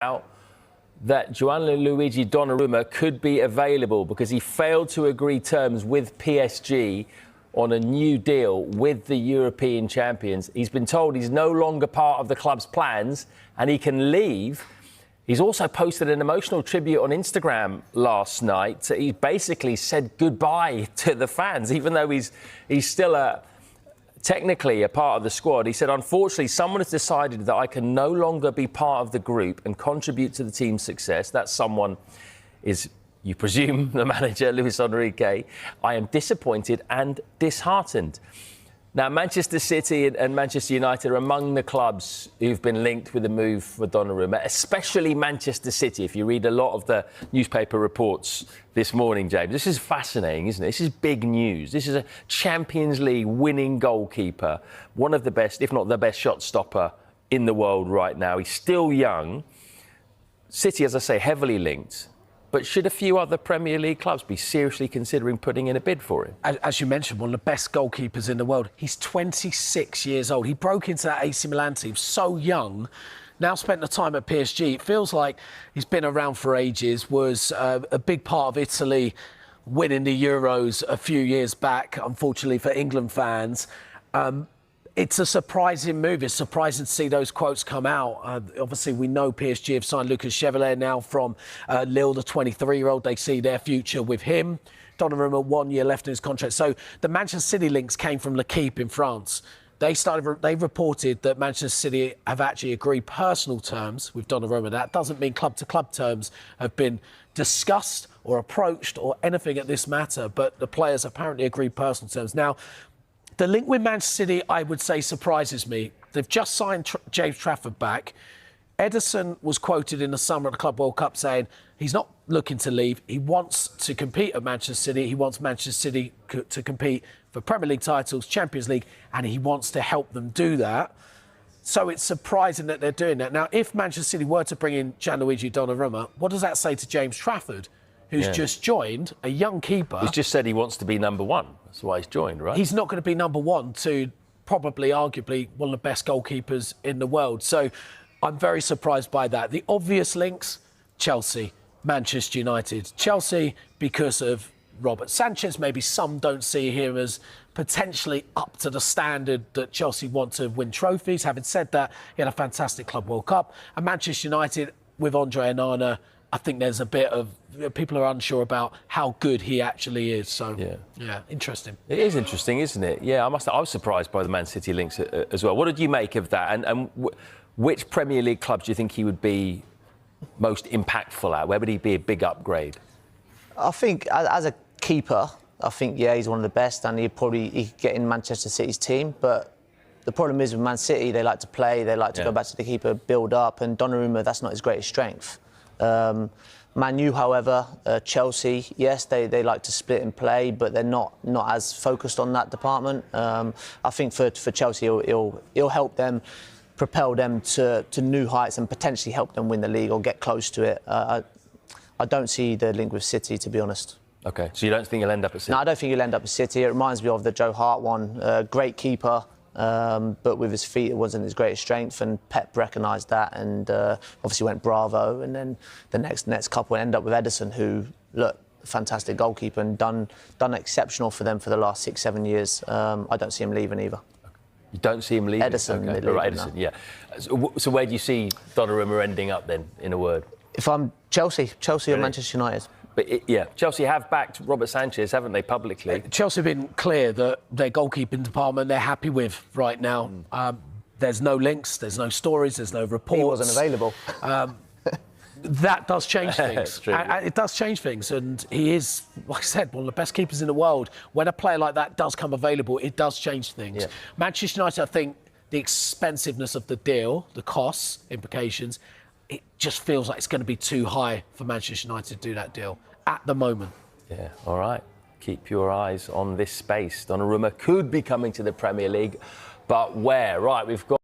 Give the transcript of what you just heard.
out that Gianluigi Donnarumma could be available because he failed to agree terms with PSG on a new deal with the European champions. He's been told he's no longer part of the club's plans and he can leave. He's also posted an emotional tribute on Instagram last night. He basically said goodbye to the fans, even though he's still technically a part of the squad. He said, unfortunately, someone has decided that I can no longer be part of the group and contribute to the team's success. That someone is, you presume, the manager, Luis Enrique. I am disappointed and disheartened. Now, Manchester City and Manchester United are among the clubs who've been linked with the move for Donnarumma, especially Manchester City. If you read a lot of the newspaper reports this morning, James, this is fascinating, isn't it? This is big news. This is a Champions League winning goalkeeper, one of the best, if not the best shot stopper in the world right now. He's still young. City, as I say, heavily linked. But should a few other Premier League clubs be seriously considering putting in a bid for him? As you mentioned, one of the best goalkeepers in the world. He's 26 years old. He broke into that AC Milan team so young. Now spent the time at PSG. It feels like he's been around for ages, was a big part of Italy winning the Euros a few years back, unfortunately for England fans. It's a surprising move. It's surprising to see those quotes come out. Obviously, we know PSG have signed Lucas Chevalier now from Lille, the 23-year-old. They see their future with him. Donnarumma, 1 year left in his contract. So the Manchester City links came from L'Équipe in France. They reported that Manchester City have actually agreed personal terms with Donnarumma. That doesn't mean club-to-club terms have been discussed or approached or anything at this matter, but the players apparently agreed personal terms. Now, the link with Manchester City, I would say, surprises me. They've just signed James Trafford back. Ederson was quoted in the summer at the Club World Cup saying he's not looking to leave. He wants to compete at Manchester City. He wants Manchester City to compete for Premier League titles, Champions League, and he wants to help them do that. So it's surprising that they're doing that. Now, if Manchester City were to bring in Gianluigi Donnarumma, what does that say to James Trafford, who's just joined, a young keeper? He's just said he wants to be number one. That's why he's joined, right? He's not going to be number one to probably, arguably, one of the best goalkeepers in the world. So I'm very surprised by that. The obvious links, Chelsea, Manchester United. Chelsea, because of Robert Sanchez. Maybe some don't see him as potentially up to the standard that Chelsea want to win trophies. Having said that, he had a fantastic Club World Cup. And Manchester United, with Andre Onana, I think there's a bit of... people are unsure about how good he actually is. So, yeah, interesting. It is interesting, isn't it? Yeah, I was surprised by the Man City links as well. What did you make of that? And which Premier League clubs do you think he would be most impactful at? Where would he be a big upgrade? I think as a keeper, I think, yeah, he's one of the best, and he could get in Manchester City's team. But the problem is with Man City, they like to play, they like to go back to the keeper, build up, and Donnarumma, that's not his greatest strength. Man U, however, Chelsea, yes, they like to split and play, but they're not as focused on that department. I think for Chelsea, he'll help them, propel them to new heights and potentially help them win the league or get close to it. I don't see the link with City, to be honest. OK, so you don't think he'll end up at City? No, I don't think he'll end up at City. It reminds me of the Joe Hart one. Great keeper. But with his feet, it wasn't his greatest strength, and Pep recognised that, and obviously went bravo. And then the next couple end up with Ederson, who, look, fantastic goalkeeper and done exceptional for them for the last 6-7 years. I don't see him leaving either. You don't see him leaving? Ederson. Okay. Right, Ederson, yeah. So where do you see Donnarumma ending up then, in a word? If I'm Chelsea really? Or Manchester United. But yeah, Chelsea have backed Robert Sanchez, haven't they, publicly? Chelsea have been clear that their goalkeeping department they're happy with right now. There's no links, there's no stories, there's no reports. He wasn't available. That does change things. True, yeah. It does change things, and he is, like I said, one of the best keepers in the world. When a player like that does come available, it does change things. Yeah. Manchester United, I think, the expensiveness of the deal, the costs, implications, it just feels like it's going to be too high for Manchester United to do that deal at the moment. Yeah, all right. Keep your eyes on this space. Donnarumma could be coming to the Premier League, but where? Right, we've got...